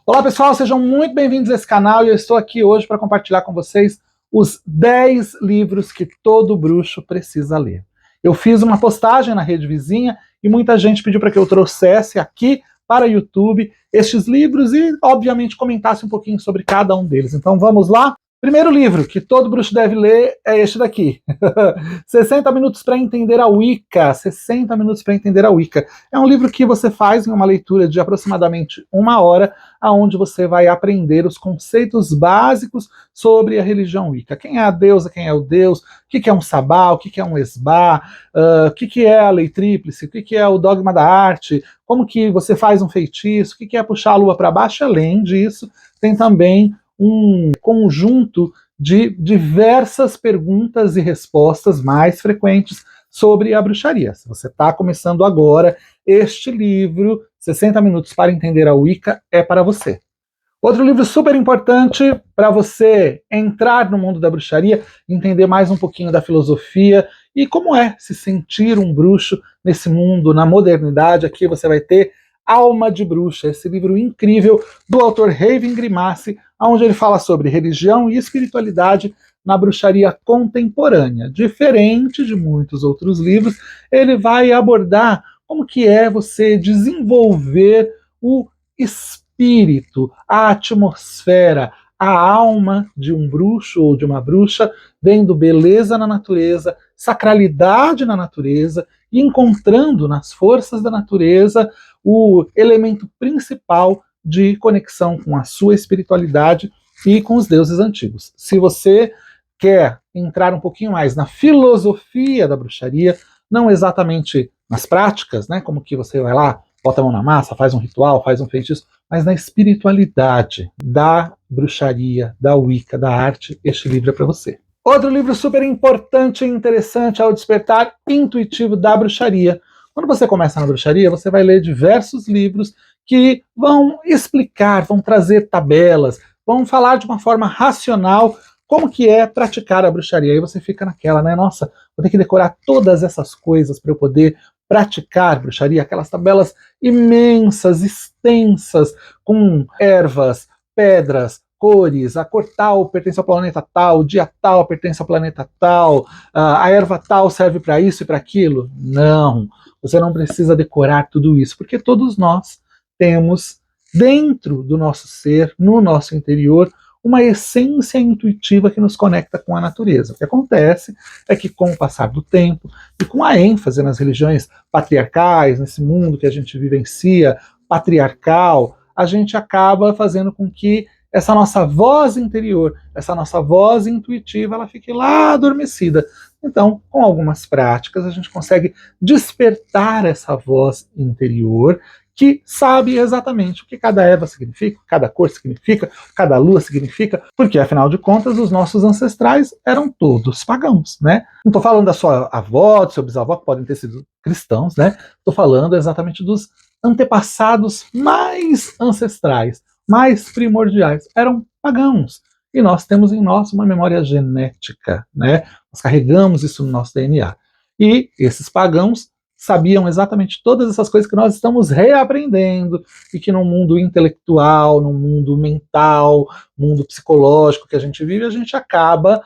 Olá pessoal, sejam muito bem-vindos a esse canal e eu estou aqui hoje para compartilhar com vocês os 10 livros que todo bruxo precisa ler. Eu fiz uma postagem na rede vizinha e muita gente pediu para que eu trouxesse aqui para o YouTube estes livros e, obviamente, comentasse um pouquinho sobre cada um deles. Então vamos lá? Primeiro livro que todo bruxo deve ler é este daqui. 60 minutos para entender a Wicca. 60 minutos para entender a Wicca. É um livro que você faz em uma leitura de aproximadamente 1 hora, onde você vai aprender os conceitos básicos sobre a religião Wicca. Quem é a deusa, quem é o deus, o que é um sabá, o que é um esbá, o que é a lei tríplice, o que é o dogma da arte, como que você faz um feitiço, o que é puxar a lua para baixo. Além disso, tem também um conjunto de diversas perguntas e respostas mais frequentes sobre a bruxaria. Se você está começando agora, este livro, 60 minutos para entender a Wicca, é para você. Outro livro super importante para você entrar no mundo da bruxaria, entender mais um pouquinho da filosofia e como é se sentir um bruxo nesse mundo, na modernidade. Aqui você vai ter Alma de Bruxa, esse livro incrível do autor Raven Grimassi, onde ele fala sobre religião e espiritualidade na bruxaria contemporânea. Diferente de muitos outros livros, ele vai abordar como que é você desenvolver o espírito, a atmosfera, a alma de um bruxo ou de uma bruxa, vendo beleza na natureza, sacralidade na natureza, e encontrando nas forças da natureza o elemento principal de conexão com a sua espiritualidade e com os deuses antigos. Se você quer entrar um pouquinho mais na filosofia da bruxaria, não exatamente nas práticas, né, como que você vai lá, bota a mão na massa, faz um ritual, faz um feitiço, mas na espiritualidade da bruxaria, da Wicca, da arte, este livro é para você. Outro livro super importante e interessante é O Despertar Intuitivo da Bruxaria. Quando você começa na bruxaria, você vai ler diversos livros que vão explicar, vão trazer tabelas, vão falar de uma forma racional como que é praticar a bruxaria. Aí você fica naquela, né? Nossa, vou ter que decorar todas essas coisas para eu poder praticar bruxaria, aquelas tabelas imensas, extensas, com ervas, pedras, cores, a cor tal pertence ao planeta tal, o dia tal pertence ao planeta tal, a erva tal serve para isso e para aquilo. Não, você não precisa decorar tudo isso, porque todos nós temos dentro do nosso ser, no nosso interior, uma essência intuitiva que nos conecta com a natureza. O que acontece é que com o passar do tempo e com a ênfase nas religiões patriarcais, nesse mundo que a gente vivencia, patriarcal, a gente acaba fazendo com que essa nossa voz interior, essa nossa voz intuitiva, ela fique lá adormecida. Então, com algumas práticas, a gente consegue despertar essa voz interior que sabe exatamente o que cada erva significa, cada cor significa, cada lua significa, porque, afinal de contas, os nossos ancestrais eram todos pagãos, né? Não estou falando da sua avó, do seu bisavó, que podem ter sido cristãos, né? Estou falando exatamente dos antepassados mais ancestrais, mais primordiais, eram pagãos. E nós temos em nós uma memória genética, né? Nós carregamos isso no nosso DNA. E esses pagãos sabiam exatamente todas essas coisas que nós estamos reaprendendo e que no mundo intelectual, no mundo mental, mundo psicológico que a gente vive, a gente acaba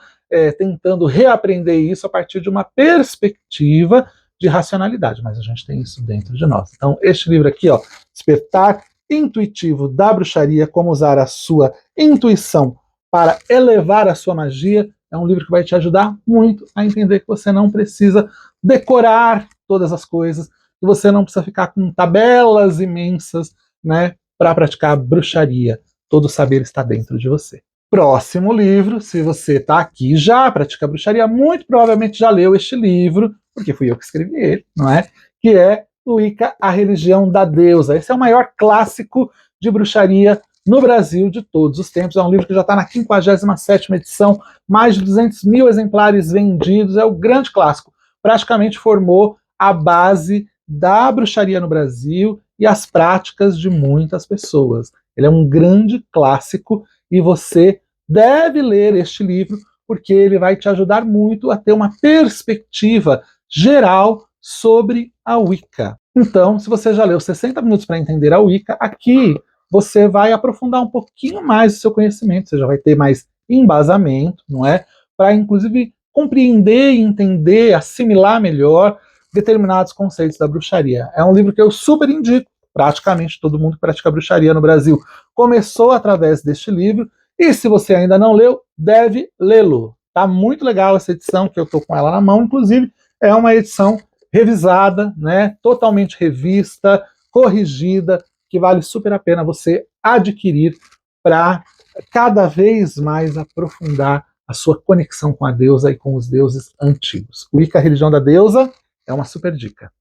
tentando reaprender isso a partir de uma perspectiva de racionalidade, mas a gente tem isso dentro de nós. Então, este livro aqui, ó, Despertar Intuitivo da Bruxaria, como usar a sua intuição para elevar a sua magia, é um livro que vai te ajudar muito a entender que você não precisa decorar todas as coisas, que você não precisa ficar com tabelas imensas, né, para praticar bruxaria. Todo o saber está dentro de você. Próximo livro, se você está aqui já pratica bruxaria, muito provavelmente já leu este livro, porque fui eu que escrevi ele, não é? Que é Wicca, a Religião da Deusa. Esse é o maior clássico de bruxaria no Brasil de todos os tempos. É um livro que já está na 57ª edição, mais de 200 mil exemplares vendidos, é o grande clássico. Praticamente formou a base da bruxaria no Brasil e as práticas de muitas pessoas. Ele é um grande clássico e você deve ler este livro porque ele vai te ajudar muito a ter uma perspectiva geral sobre a Wicca. Então, se você já leu 60 minutos para entender a Wicca, aqui você vai aprofundar um pouquinho mais o seu conhecimento, você já vai ter mais embasamento, não é? Para, inclusive, compreender, entender, assimilar melhor determinados conceitos da bruxaria. É um livro que eu super indico. Praticamente todo mundo que pratica bruxaria no Brasil começou através deste livro, e se você ainda não leu, deve lê-lo. Tá muito legal essa edição, que eu tô com ela na mão, inclusive é uma edição revisada, né, totalmente revista, corrigida, que vale super a pena você adquirir para cada vez mais aprofundar a sua conexão com a deusa e com os deuses antigos. O Wicca, a religião da deusa, é uma super dica.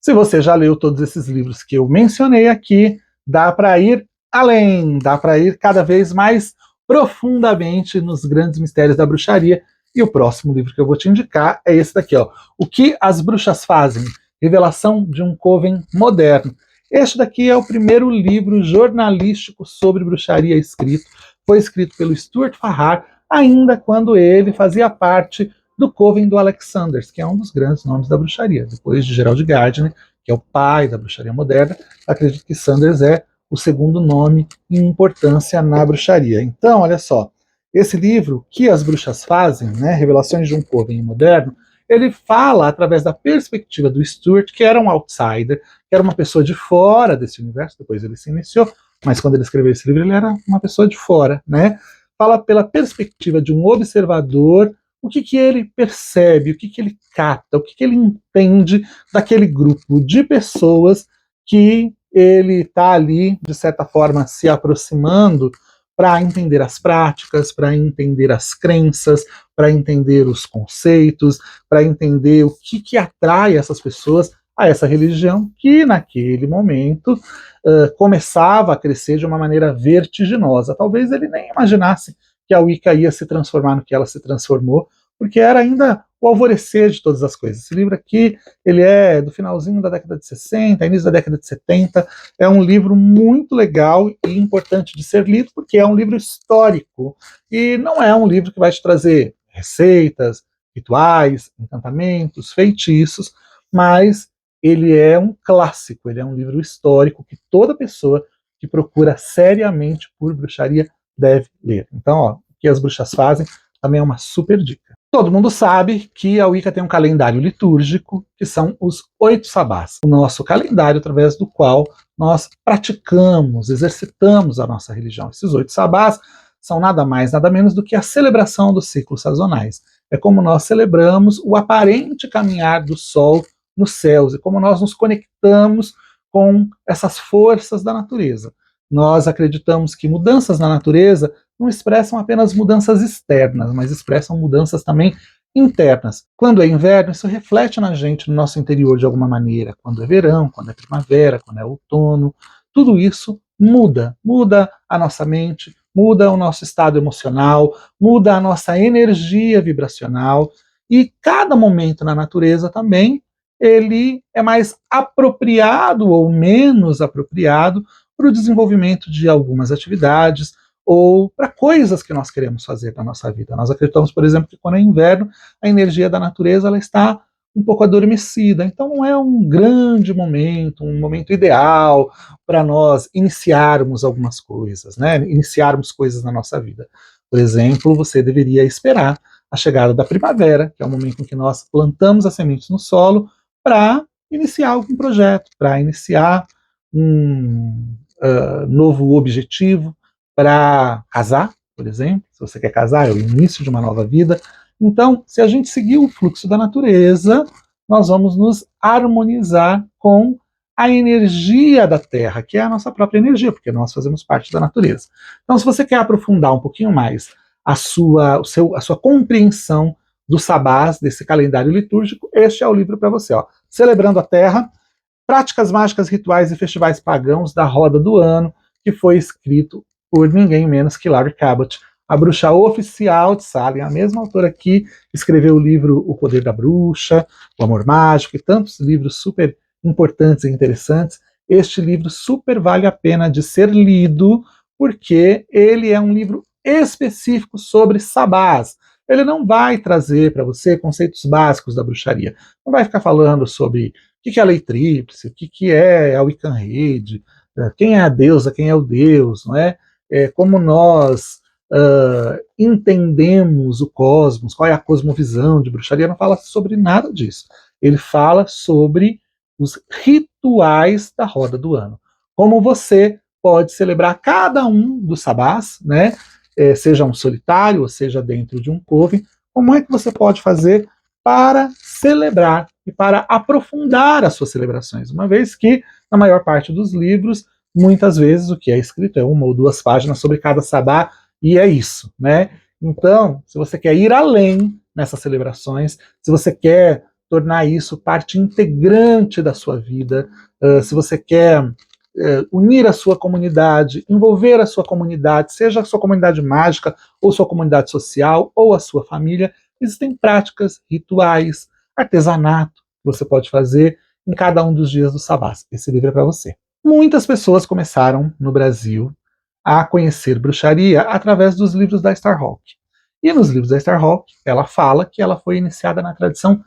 Se você já leu todos esses livros que eu mencionei aqui, dá para ir além, dá para ir cada vez mais profundamente nos grandes mistérios da bruxaria. E o próximo livro que eu vou te indicar é esse daqui, ó. O que as bruxas fazem? Revelação de um coven moderno. Este daqui é o primeiro livro jornalístico sobre bruxaria escrito. Foi escrito pelo Stuart Farrar, ainda quando ele fazia parte do coven do Alexanders, que é um dos grandes nomes da bruxaria. Depois de Gerald Gardner, que é o pai da bruxaria moderna, acredito que Sanders é o segundo nome em importância na bruxaria. Então, olha só, esse livro, Que as Bruxas Fazem, né, Revelações de um Coven Moderno, ele fala através da perspectiva do Stuart, que era um outsider, que era uma pessoa de fora desse universo, depois ele se iniciou, mas quando ele escreveu esse livro ele era uma pessoa de fora, né? Fala pela perspectiva de um observador, o que, que ele percebe, o que, que ele capta, o que, que ele entende daquele grupo de pessoas que ele está ali, de certa forma, se aproximando para entender as práticas, para entender as crenças, para entender os conceitos, para entender o que, que atrai essas pessoas a essa religião que, naquele momento, começava a crescer de uma maneira vertiginosa. Talvez ele nem imaginasse que a Wicca ia se transformar no que ela se transformou, porque era ainda o alvorecer de todas as coisas. Esse livro aqui, ele é do finalzinho da década de 60, início da década de 70, é um livro muito legal e importante de ser lido, porque é um livro histórico, e não é um livro que vai te trazer receitas, rituais, encantamentos, feitiços, mas ele é um clássico, ele é um livro histórico que toda pessoa que procura seriamente por bruxaria deve ler. Então, ó, o que as bruxas fazem também é uma super dica. Todo mundo sabe que a Wicca tem um calendário litúrgico, que são os 8 sabás, o nosso calendário através do qual nós praticamos, exercitamos a nossa religião. Esses 8 sabás são nada mais, nada menos do que a celebração dos ciclos sazonais. É como nós celebramos o aparente caminhar do Sol nos céus, e como nós nos conectamos com essas forças da natureza. Nós acreditamos que mudanças na natureza não expressam apenas mudanças externas, mas expressam mudanças também internas. Quando é inverno, isso reflete na gente, no nosso interior de alguma maneira. Quando é verão, quando é primavera, quando é outono, tudo isso muda. Muda a nossa mente, muda o nosso estado emocional, muda a nossa energia vibracional, e cada momento na natureza também ele é mais apropriado ou menos apropriado para o desenvolvimento de algumas atividades ou para coisas que nós queremos fazer na nossa vida. Nós acreditamos, por exemplo, que quando é inverno, a energia da natureza ela está um pouco adormecida, então não é um grande momento, um momento ideal para nós iniciarmos algumas coisas, né? Iniciarmos coisas na nossa vida. Por exemplo, você deveria esperar a chegada da primavera, que é o momento em que nós plantamos as sementes no solo, para iniciar algum projeto, para iniciar um novo objetivo, para casar, por exemplo. Se você quer casar, é o início de uma nova vida. Então, se a gente seguir o fluxo da natureza, nós vamos nos harmonizar com a energia da Terra, que é a nossa própria energia, porque nós fazemos parte da natureza. Então, se você quer aprofundar um pouquinho mais a sua compreensão dos sabás, desse calendário litúrgico, este é o livro para você. Ó. Celebrando a Terra, Práticas Mágicas, Rituais e Festivais Pagãos da Roda do Ano, que foi escrito por ninguém menos que Laurie Cabot, a bruxa oficial de Salem, a mesma autora que escreveu o livro O Poder da Bruxa, O Amor Mágico e tantos livros super importantes e interessantes. Este livro super vale a pena de ser lido, porque ele é um livro específico sobre sabás. Ele não vai trazer para você conceitos básicos da bruxaria. Não vai ficar falando sobre o que é a lei tríplice, o que é a Wiccan Rede, quem é a deusa, quem é o deus, não é? Como nós entendemos o cosmos, qual é a cosmovisão de bruxaria, não fala sobre nada disso. Ele fala sobre os rituais da roda do ano. Como você pode celebrar cada um dos sabás, né? Seja um solitário, ou seja dentro de um coven, como é que você pode fazer para celebrar e para aprofundar as suas celebrações, uma vez que, na maior parte dos livros, muitas vezes o que é escrito é 1 ou 2 páginas sobre cada sabá, e é isso, né? Então, se você quer ir além nessas celebrações, se você quer tornar isso parte integrante da sua vida, se você quer unir a sua comunidade, envolver a sua comunidade, seja a sua comunidade mágica, ou sua comunidade social, ou a sua família, existem práticas, rituais, artesanato que você pode fazer em cada um dos dias do sabás. Esse livro é para você. Muitas pessoas começaram no Brasil a conhecer bruxaria através dos livros da Starhawk. E nos livros da Starhawk, ela fala que ela foi iniciada na tradição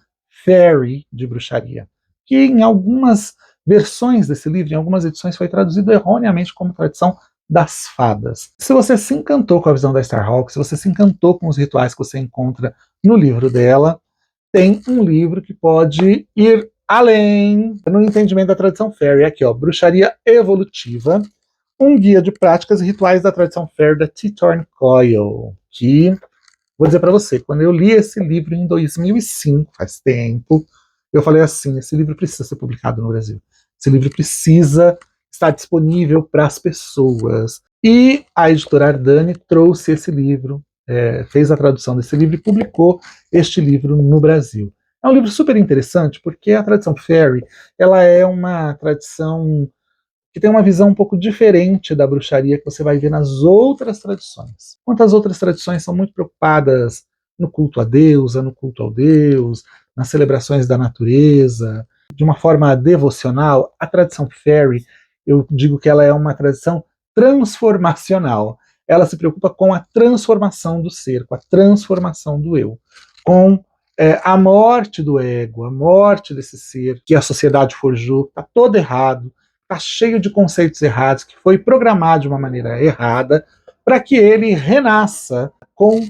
fairy de bruxaria, que em algumas versões desse livro, em algumas edições, foi traduzido erroneamente como tradição das fadas. Se você se encantou com a visão da Starhawk, se você se encantou com os rituais que você encontra no livro dela, tem um livro que pode ir além no entendimento da tradição fairy. Aqui, ó, Bruxaria Evolutiva, um guia de práticas e rituais da tradição fairy da T-Thorn Coyle, que, vou dizer para você, quando eu li esse livro em 2005, faz tempo, eu falei assim, esse livro precisa ser publicado no Brasil. Esse livro precisa estar disponível para as pessoas. E a editora Ardani trouxe esse livro, fez a tradução desse livro e publicou este livro no Brasil. É um livro super interessante porque a tradição fairy, ela é uma tradição que tem uma visão um pouco diferente da bruxaria que você vai ver nas outras tradições. Enquanto as outras tradições são muito preocupadas no culto à deusa, no culto ao deus, nas celebrações da natureza, de uma forma devocional, a tradição fairy, eu digo que ela é uma tradição transformacional. Ela se preocupa com a transformação do ser, com a transformação do eu, com a morte do ego, a morte desse ser que a sociedade forjou, está todo errado, está cheio de conceitos errados, que foi programado de uma maneira errada, para que ele renasça com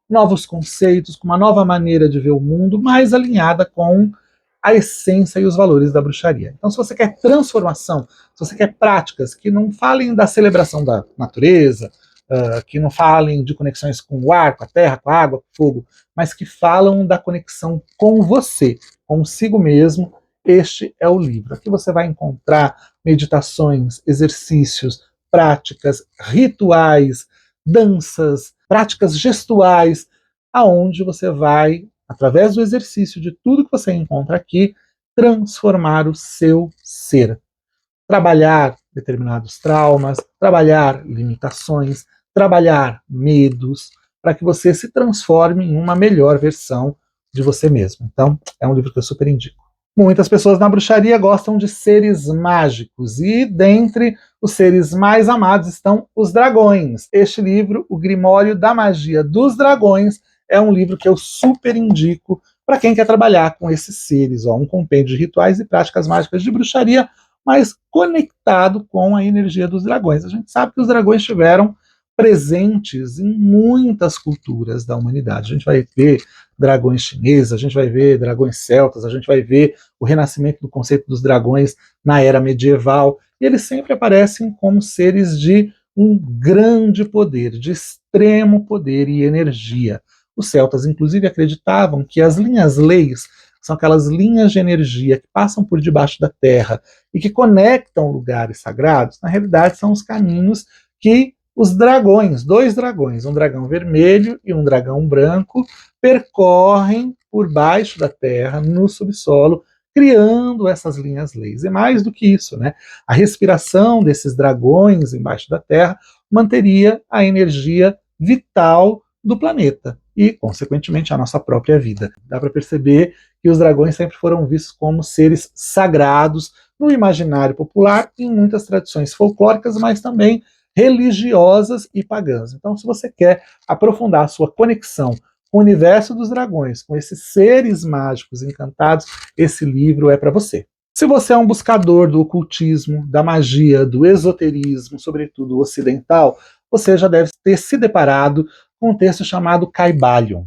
novos conceitos, com uma nova maneira de ver o mundo, mais alinhada com a essência e os valores da bruxaria. Então, se você quer transformação, se você quer práticas que não falem da celebração da natureza, que não falem de conexões com o ar, com a terra, com a água, com o fogo, mas que falam da conexão com você, consigo mesmo, este é o livro. Aqui você vai encontrar meditações, exercícios, práticas, rituais, danças, práticas gestuais, aonde você vai, através do exercício de tudo que você encontra aqui, transformar o seu ser. Trabalhar determinados traumas, trabalhar limitações, trabalhar medos, para que você se transforme em uma melhor versão de você mesmo. Então, é um livro que eu super indico. Muitas pessoas na bruxaria gostam de seres mágicos, e dentre os seres mais amados estão os dragões. Este livro, O Grimório da Magia dos Dragões, é um livro que eu super indico para quem quer trabalhar com esses seres. Um compêndio de rituais e práticas mágicas de bruxaria, mas conectado com a energia dos dragões. A gente sabe que os dragões tiveram presentes em muitas culturas da humanidade. A gente vai ver dragões chineses, a gente vai ver dragões celtas, a gente vai ver o renascimento do conceito dos dragões na era medieval, e eles sempre aparecem como seres de um grande poder, de extremo poder e energia. Os celtas, inclusive, acreditavam que as linhas-leis são aquelas linhas de energia que passam por debaixo da terra e que conectam lugares sagrados. Na realidade, são os caminhos que os dragões, 2 dragões, um dragão vermelho e um dragão branco, percorrem por baixo da terra, no subsolo, criando essas linhas-leis. E mais do que isso, né? A respiração desses dragões embaixo da terra manteria a energia vital do planeta e, consequentemente, a nossa própria vida. Dá para perceber que os dragões sempre foram vistos como seres sagrados no imaginário popular, em muitas tradições folclóricas, mas também religiosas e pagãs. Então, se você quer aprofundar a sua conexão com o universo dos dragões, com esses seres mágicos encantados, esse livro é para você. Se você é um buscador do ocultismo, da magia, do esoterismo, sobretudo ocidental, você já deve ter se deparado com um texto chamado Kybalion.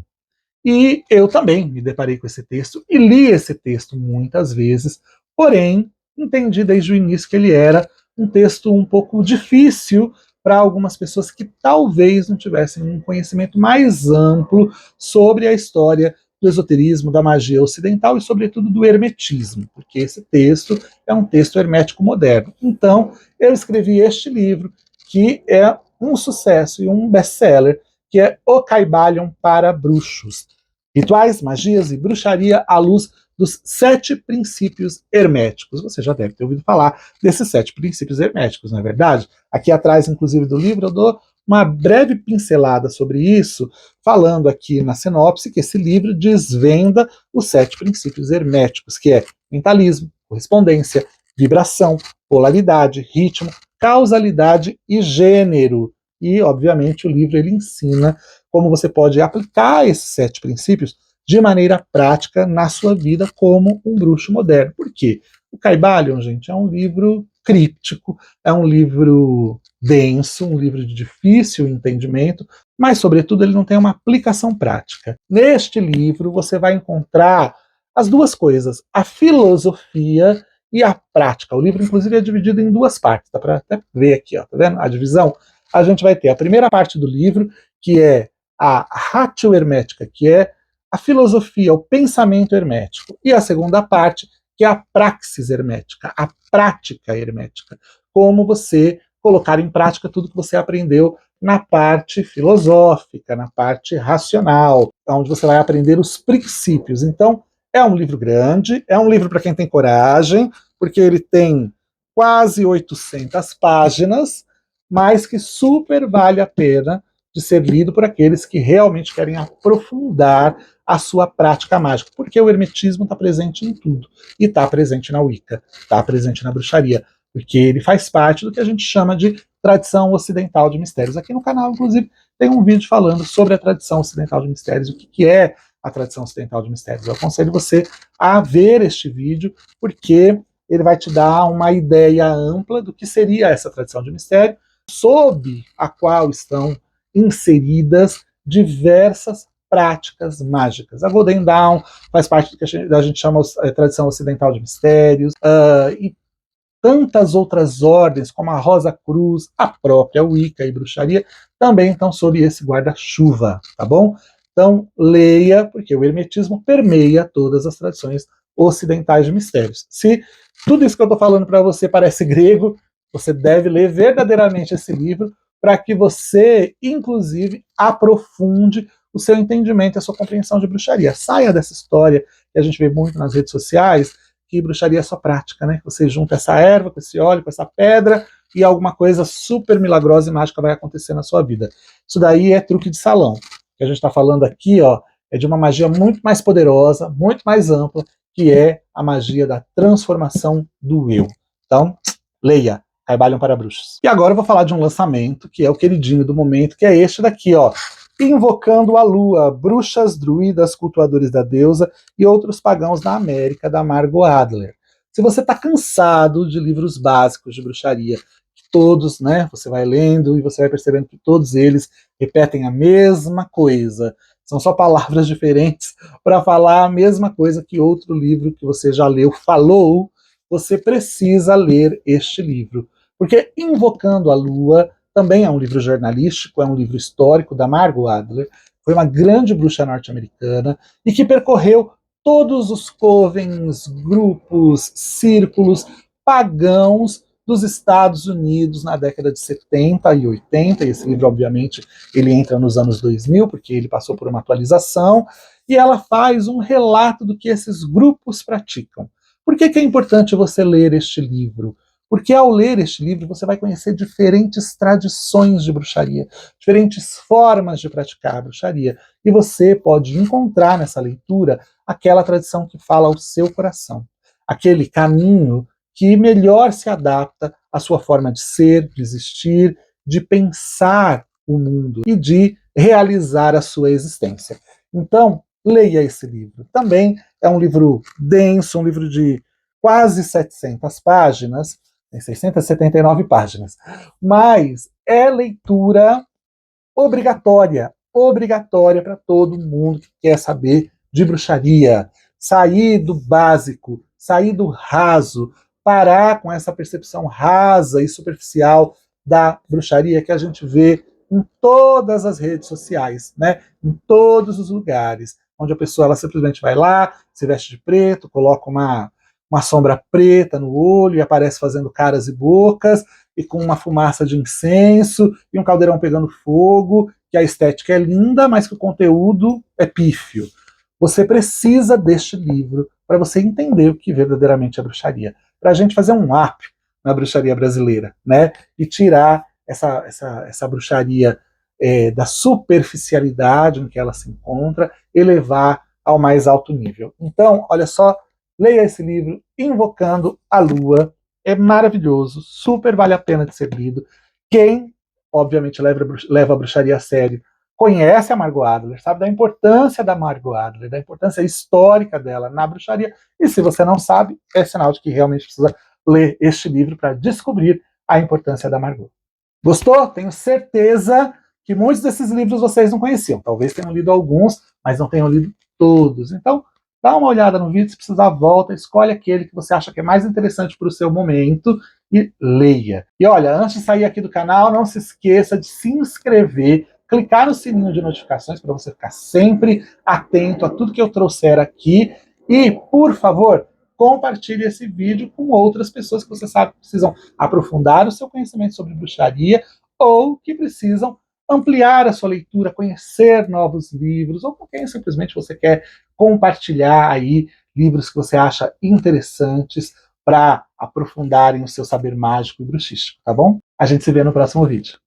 E eu também me deparei com esse texto e li esse texto muitas vezes, porém entendi desde o início que ele era um texto um pouco difícil para algumas pessoas que talvez não tivessem um conhecimento mais amplo sobre a história do esoterismo, da magia ocidental e, sobretudo, do hermetismo, porque esse texto é um texto hermético moderno. Então, eu escrevi este livro, que é um sucesso e um best-seller, que é O Kybalion para Bruxos. Rituais, magias e bruxaria à luz dos 7 princípios herméticos. Você já deve ter ouvido falar desses 7 princípios herméticos, não é verdade? Aqui atrás, inclusive, do livro, eu dou uma breve pincelada sobre isso, falando aqui na sinopse que esse livro desvenda os 7 princípios herméticos, que é mentalismo, correspondência, vibração, polaridade, ritmo, causalidade e gênero. E, obviamente, o livro ele ensina como você pode aplicar esses 7 princípios de maneira prática na sua vida como um bruxo moderno. Por quê? O Kybalion, gente, é um livro críptico, é um livro denso, um livro de difícil entendimento, mas, sobretudo, ele não tem uma aplicação prática. Neste livro, você vai encontrar as duas coisas, a filosofia e a prática. O livro, inclusive, é dividido em 2 partes, dá para até ver aqui, ó, tá vendo? A divisão. A gente vai ter a primeira parte do livro, que é a ratio hermética, que é a filosofia, o pensamento hermético, e a segunda parte, que é a praxis hermética, a prática hermética, como você colocar em prática tudo que você aprendeu na parte filosófica, na parte racional, onde você vai aprender os princípios. Então, é um livro grande, é um livro para quem tem coragem, porque ele tem quase 800 páginas, mas que super vale a pena de ser lido por aqueles que realmente querem aprofundar a sua prática mágica, porque o hermetismo está presente em tudo, e está presente na Wicca, está presente na bruxaria, porque ele faz parte do que a gente chama de tradição ocidental de mistérios. Aqui no canal, inclusive, tem um vídeo falando sobre a tradição ocidental de mistérios, o que é a tradição ocidental de mistérios. Eu aconselho você a ver este vídeo, porque ele vai te dar uma ideia ampla do que seria essa tradição de mistério, sob a qual estão inseridas diversas práticas mágicas. A Golden Dawn faz parte do que a gente chama de tradição ocidental de mistérios, e tantas outras ordens, como a Rosa Cruz, a própria Wicca e bruxaria, também estão sob esse guarda-chuva, tá bom? Então, leia, porque o hermetismo permeia todas as tradições ocidentais de mistérios. Se tudo isso que eu estou falando para você parece grego, você deve ler verdadeiramente esse livro, para que você, inclusive, aprofunde o seu entendimento e a sua compreensão de bruxaria. Saia dessa história que a gente vê muito nas redes sociais, que bruxaria é só prática, né? Você junta essa erva com esse óleo, com essa pedra, e alguma coisa super milagrosa e mágica vai acontecer na sua vida. Isso daí é truque de salão. O que a gente está falando aqui, ó, é de uma magia muito mais poderosa, muito mais ampla, que é a magia da transformação do eu. Então, leia. Kybalion para Bruxos. E agora eu vou falar de um lançamento, que é o queridinho do momento, que é este daqui, ó. Invocando a Lua, bruxas, druidas, cultuadores da deusa e outros pagãos da América, da Margot Adler. Se você está cansado de livros básicos de bruxaria, que todos, né, você vai lendo e você vai percebendo que todos eles repetem a mesma coisa, são só palavras diferentes para falar a mesma coisa que outro livro que você já leu falou, você precisa ler este livro. Porque Invocando a Lua também é um livro jornalístico, é um livro histórico da Margot Adler, foi uma grande bruxa norte-americana e que percorreu todos os covens, grupos, círculos pagãos dos Estados Unidos na década de 70 e 80, e esse livro, obviamente, ele entra nos anos 2000, porque ele passou por uma atualização, e ela faz um relato do que esses grupos praticam. Por que é importante você ler este livro? Porque ao ler este livro você vai conhecer diferentes tradições de bruxaria, diferentes formas de praticar a bruxaria, e você pode encontrar nessa leitura aquela tradição que fala ao seu coração, aquele caminho que melhor se adapta à sua forma de ser, de existir, de pensar o mundo e de realizar a sua existência. Então, leia esse livro. Também é um livro denso, um livro de quase 700 páginas, tem 679 páginas, mas é leitura obrigatória, obrigatória para todo mundo que quer saber de bruxaria, sair do básico, sair do raso, parar com essa percepção rasa e superficial da bruxaria que a gente vê em todas as redes sociais, né? Em todos os lugares, onde a pessoa ela simplesmente vai lá, se veste de preto, coloca uma sombra preta no olho e aparece fazendo caras e bocas, e com uma fumaça de incenso, e um caldeirão pegando fogo, que a estética é linda, mas que o conteúdo é pífio. Você precisa deste livro para você entender o que verdadeiramente é bruxaria. Para a gente fazer um up na bruxaria brasileira, né? E tirar essa bruxaria da superficialidade em que ela se encontra, elevar ao mais alto nível. Então, olha só, leia esse livro, Invocando a Lua. É maravilhoso, super vale a pena de ser lido. Quem, obviamente, leva a bruxaria a sério, conhece a Margot Adler, sabe da importância da Margot Adler, da importância histórica dela na bruxaria. E se você não sabe, é sinal de que realmente precisa ler este livro para descobrir a importância da Margot. Gostou? Tenho certeza que muitos desses livros vocês não conheciam. Talvez tenham lido alguns, mas não tenham lido todos. Então, dá uma olhada no vídeo, se precisar, volta, escolhe aquele que você acha que é mais interessante para o seu momento e leia. E olha, antes de sair aqui do canal, não se esqueça de se inscrever, clicar no sininho de notificações para você ficar sempre atento a tudo que eu trouxer aqui. E, por favor, compartilhe esse vídeo com outras pessoas que você sabe que precisam aprofundar o seu conhecimento sobre bruxaria ou que precisam ampliar a sua leitura, conhecer novos livros, ou com quem simplesmente você quer compartilhar aí livros que você acha interessantes para aprofundarem o seu saber mágico e bruxístico, tá bom? A gente se vê no próximo vídeo.